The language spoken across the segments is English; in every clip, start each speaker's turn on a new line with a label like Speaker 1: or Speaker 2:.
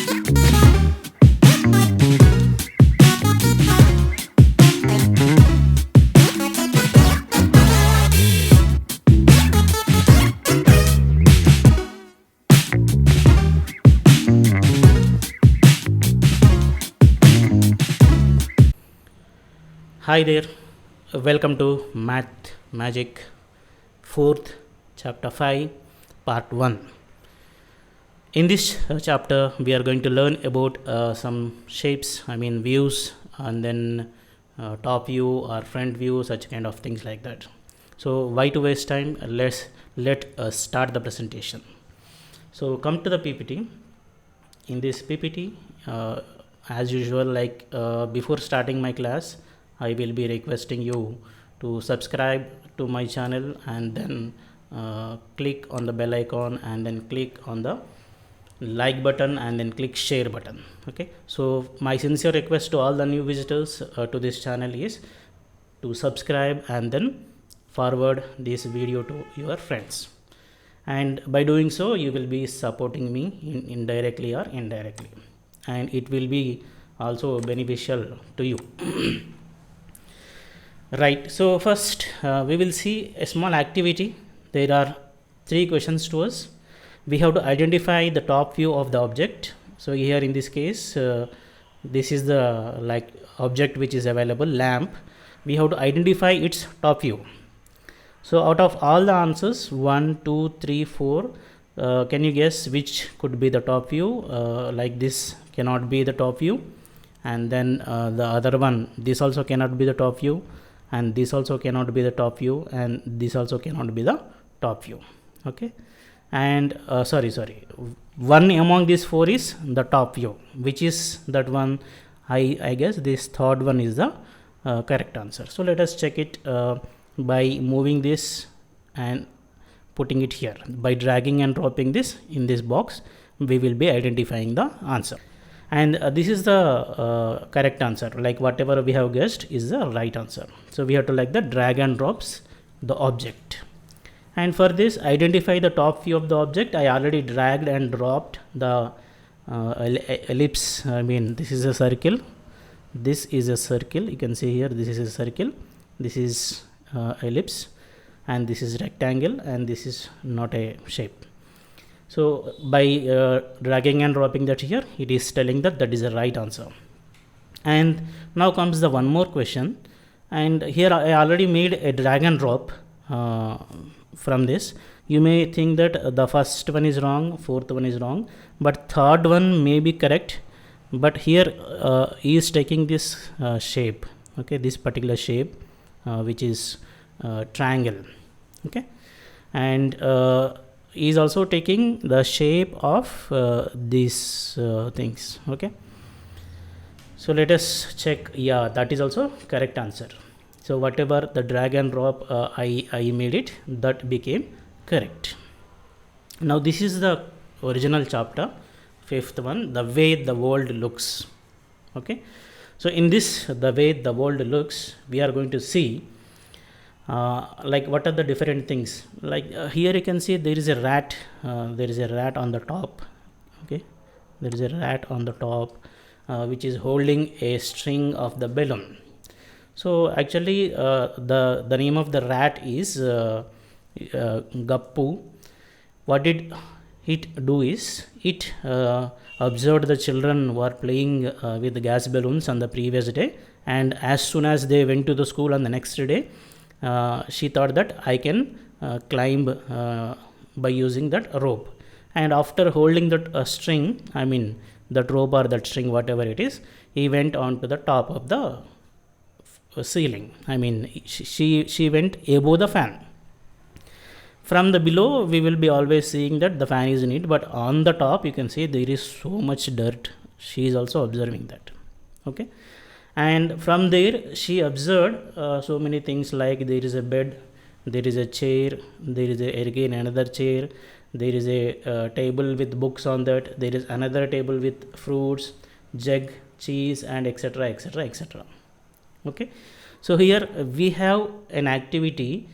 Speaker 1: Hi there, welcome to Math Magic 4th chapter 5 part 1. In this chapter we are going to learn about some shapes, views, and then top view or front view, such kind of things like that. So why to waste time? Let us start the presentation. So come to the PPT. In this PPT, as usual, before starting my class, I will be requesting you to subscribe to my channel and then click on the bell icon and then click on the like button and then click share button. Okay, so my sincere request to all the new visitors to this channel is to subscribe and then forward this video to your friends, and by doing so you will be supporting me indirectly or indirectly, and it will be also beneficial to you. Right, so first we will see a small activity. There are 3 questions to us. We have to identify the top view of the object. So here in this case, this is the object which is available, lamp. We have to identify its top view. So out of all the answers, 1, 2, 3, 4, can you guess which could be the top view? Like this cannot be the top view, and then the other one, this also cannot be the top view, and this also cannot be the top view, and this also cannot be the top view. Okay, and sorry, one among these 4 is the top view. Which is that one? I guess this third one is the correct answer. So let us check it by moving this and putting it here. By dragging and dropping this in this box, we will be identifying the answer. And this is the correct answer. Like whatever we have guessed is the right answer. So we have to drag and drops the object. And for this, identify the top view of the object. I already dragged and dropped the ellipse. This is a circle. This is a circle. You can see here, this is a circle. This is ellipse, and this is rectangle, and this is not a shape. So by dragging and dropping that here, it is telling that is the right answer. And now comes the one more question, and here I already made a drag and drop from this. You may think that the first one is wrong, fourth one is wrong, but third one may be correct. But here he is taking this shape, okay, this particular shape which is triangle, okay, and is also taking the shape of these things. Okay, so let us check. Yeah, that is also correct answer. So whatever the drag and drop I made it, that became correct. Now this is the original chapter, 5th one, the way the world looks. Okay, so in this, the way the world looks, we are going to see what are the different things. Here you can see there is a rat. There is a rat on the top. Okay, there is a rat on the top which is holding a string of the balloon. So actually the name of the rat is Gappu. What did it do is, it observed the children who are playing with the gas balloons on the previous day, and as soon as they went to the school on the next day, she thought that I can climb by using that rope. And after holding that string, that rope or that string, whatever it is, he went on to the top of the ceiling. She went above the fan. From the below, we will be always seeing that the fan is neat, but on the top you can see there is so much dirt. She is also observing that. Okay, and from there she observed so many things, like there is a bed, there is a chair, there is again another chair, there is a table with books on that, there is another table with fruits, jug, cheese, and etc, etc, etc. Okay, so here we have an activity: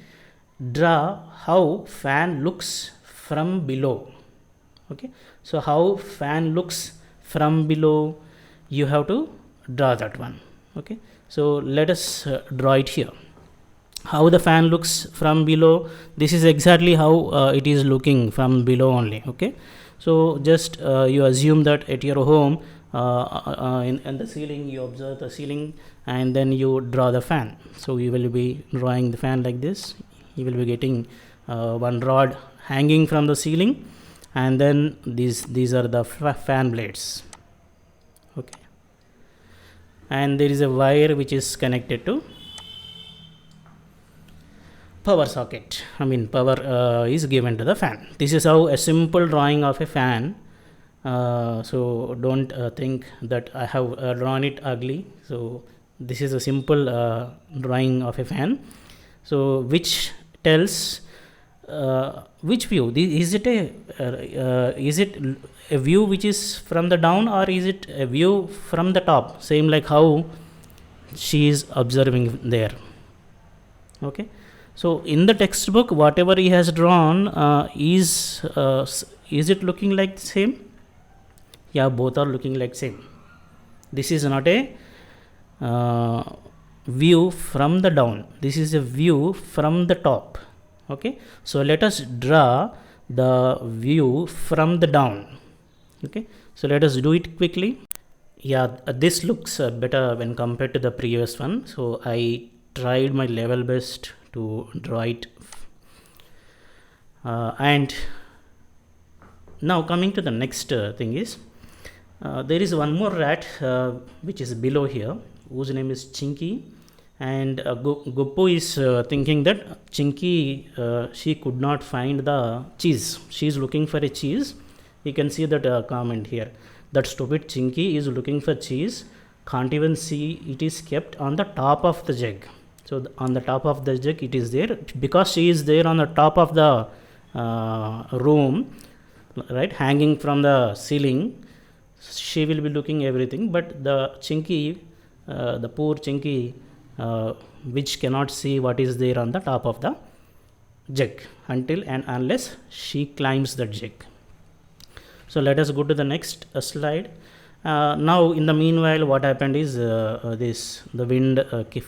Speaker 1: draw how fan looks from below. Okay, so how fan looks from below, you have to draw that one. Okay, so let us draw it here. How the fan looks from below, this is exactly how it is looking from below only. Okay, so just you assume that at your home, in the ceiling, you observe the ceiling and then you draw the fan. So you will be drawing the fan like this. You will be getting one rod hanging from the ceiling, and then these are the fan blades. Okay, and there is a wire which is connected to power socket. I mean, power is given to the fan. This is how a simple drawing of a fan. So don't think that I have drawn it ugly. So this is a simple drawing of a fan. So which tells which view? Is it a view which is from the down, or is it a view from the top? Same like how she is observing there. Okay. So in the textbook, whatever he has drawn, is it looking like the same? Yeah, both are looking like same. This is not a view from the down. This is a view from the top. Okay, so let us draw the view from the down. Okay, so let us do it quickly. Yeah, this looks better when compared to the previous one. So I tried my level best to draw it. And now coming to the next thing is, there is one more rat which is below here, whose name is Chinky, and Goppu is thinking that Chinky, she could not find the cheese. She is looking for a cheese. You can see that comment here. That stupid Chinky is looking for cheese, can't even see it is kept on the top of the jug. So on the top of the jug it is there, because she is there on the top of the room, right, hanging from the ceiling. She will be looking everything, but the Chinky, the poor Chinky, which cannot see what is there on the top of the jug until and unless she climbs the jug. So let us go to the next slide. Now in the meanwhile, what happened is the wind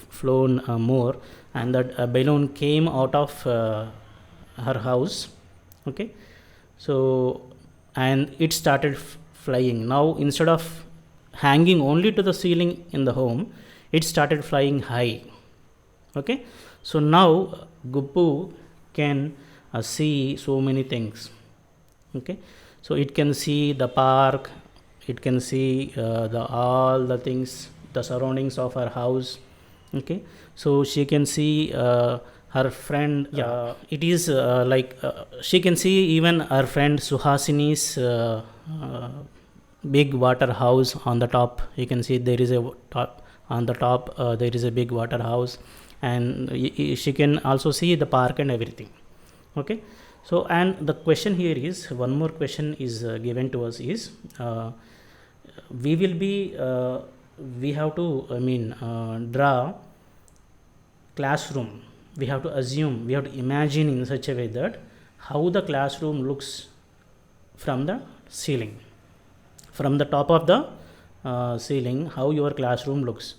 Speaker 1: flown more, and that balloon came out of her house. Okay, so and it started flying. Now instead of hanging only to the ceiling in the home, it started flying high. Okay, so now Guppu can see so many things. Okay, so it can see the park, it can see all the things, the surroundings of her house. Okay, so she can see her friend. It is like she can see even her friend Suhasini's big water house on the top. You can see there is a top, on the top there is a big water house, and she can also see the park and everything. Okay, so and the question here is, one more question is given to us is, we will be we have to draw classroom. We have to assume, we have to imagine in such a way that how the classroom looks from the ceiling, from the top of the ceiling, how your classroom looks.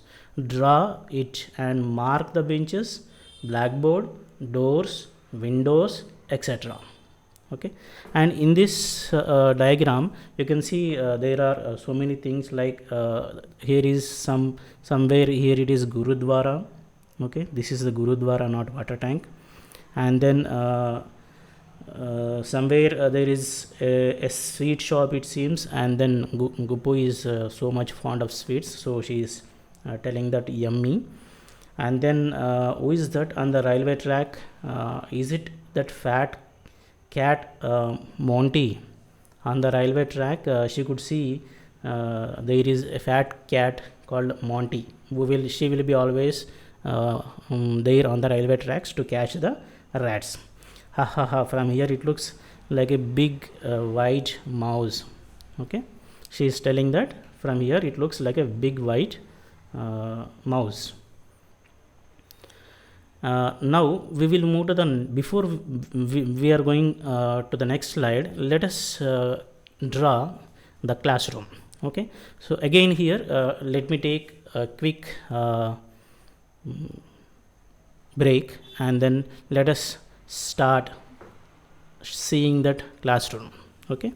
Speaker 1: Draw it and mark the benches, blackboard, doors, windows, etc. Okay, and in this diagram you can see there are so many things, like here is somewhere here it is Gurudwara. Okay, this is the Gurudwara, not water tank. And then somewhere there is a sweet shop, it seems, and then Guppu is so much fond of sweets, so she is telling that yummy. And then who is that on the railway track? Is it that fat cat Monty? On the railway track she could see there is a fat cat called Monty, she will be always there on the railway tracks to catch the rats. Ha ha ha, from here it looks like a big white mouse. Okay, she is telling that from here it looks like a big white mouse. Now we will move to the, before we are going to the next slide, let us draw the classroom. Okay, so again here let me take a quick break, and then let us start seeing that classroom. Okay,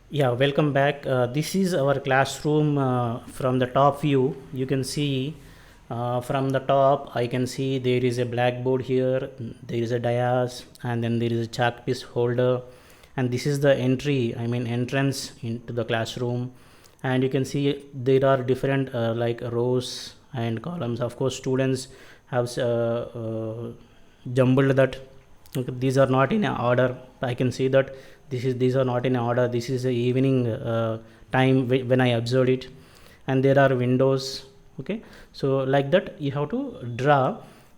Speaker 1: yeah, welcome back. This is our classroom from the top view. You can see from the top I can see there is a blackboard here, there is a dais, and then there is a chalk piece holder, and this is the entrance into the classroom. And you can see there are different like rows and columns. Of course students have jumbled that. Okay, these are not in order. I can see that these are not in order. This is the evening time when I observed it, and there are windows. Okay, so like that you have to draw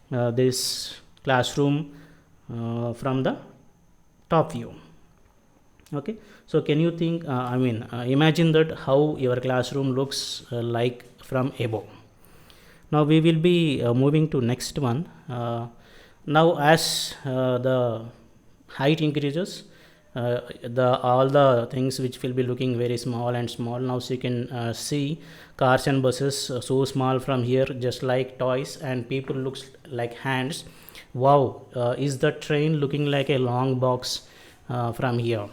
Speaker 1: this classroom from the top view. Okay, so can you think imagine that how your classroom looks like from above. Now we will be moving to next one. Now as the height increases, all the things which will be looking very small and small. Now so you can see cars and buses so small from here, just like toys, and people looks like hands. Wow, is the train looking like a long box from here.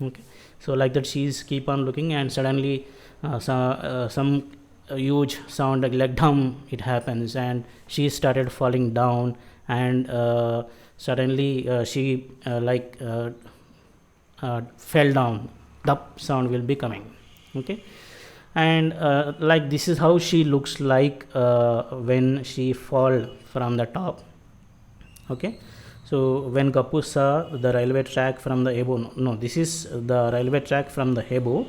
Speaker 1: Okay, so like that she's keep on looking, and suddenly some huge sound like dum it happens, and she started falling down, and suddenly she fell down. The sound will be coming. Okay, and like this is how she looks like when she fall from the top. Okay, so when Kapoor saw the railway track from the above, no, this is the railway track from the above,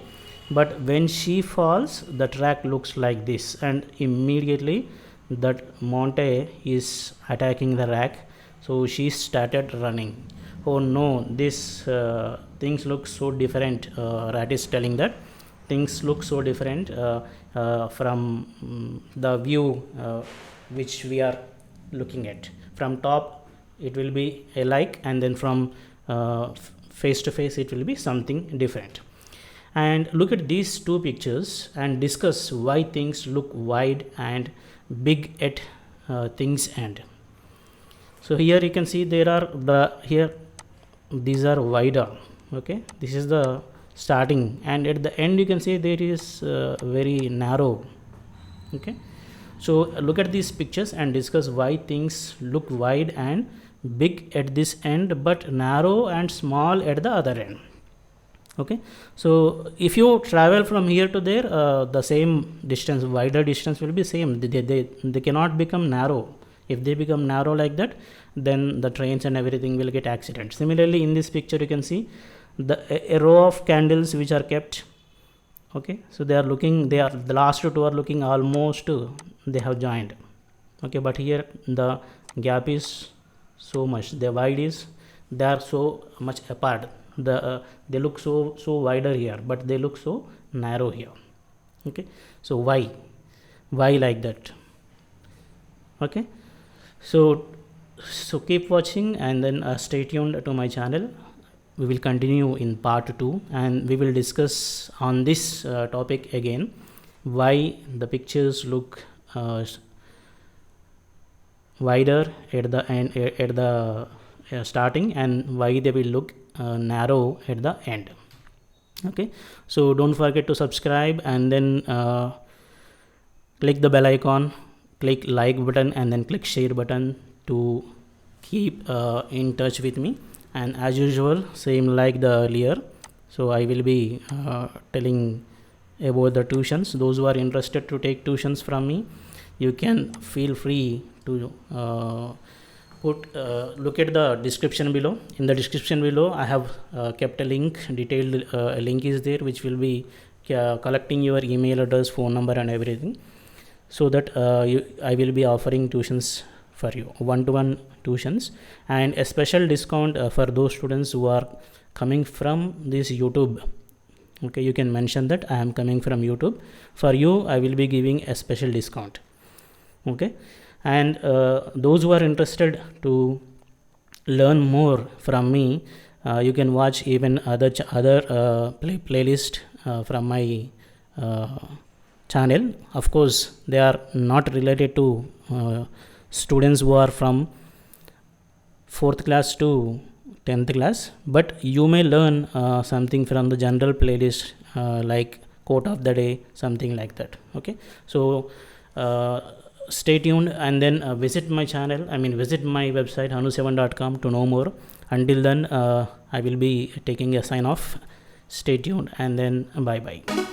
Speaker 1: but when she falls the track looks like this, and immediately that Monte is attacking the rack, so she started running. Oh no, this things look so different. Rat is telling that things look so different from the view which we are looking at. From top it will be alike, and then from face to face it will be something different. And look at these two pictures and discuss why things look wide and big at things end. So here you can see there are these are wider. Okay, this is the starting, and at the end you can see there is very narrow. Okay, so look at these pictures and discuss why things look wide and big at this end but narrow and small at the other end. Okay, so if you travel from here to there, the same distance, wider distance will be same. They cannot become narrow. If they become narrow like that, then the trains and everything will get accident. Similarly, in this picture you can see a row of candles which are kept. Okay, so the last two are looking almost they have joined. Okay, but here the gap is so much, the wide is, they are so much apart. They look so wider here, but they look so narrow here. Okay, so why like that? Okay, so keep watching, and then stay tuned to my channel. We will continue in part 2, and we will discuss on this topic again, why the pictures look wider at the end, at the starting, and why they will look narrow at the end. Okay, so don't forget to subscribe, and then click the bell icon, click like button, and then click share button to keep in touch with me. And as usual, same like the earlier, so I will be telling about the tuitions. Those who are interested to take tuitions from me, you can feel free to look at the description below. In the description below I have kept a link, detailed link is there, which will be collecting your email address, phone number and everything, so that I will be offering tuitions for you, one-to-one tuitions, and a special discount for those students who are coming from this YouTube. Okay, you can mention that I am coming from YouTube. For you I will be giving a special discount. Okay, and those who are interested to learn more from me, You can watch even other playlist from my channel. Of course, they are not related to students who are from 4th class to 10th class, but you may learn something from the general playlist, like quote of the day, something like that. Okay, so stay tuned, and then visit my channel, visit my website hnu7.com to know more. Until then, I will be taking a sign off. Stay tuned, and then bye bye.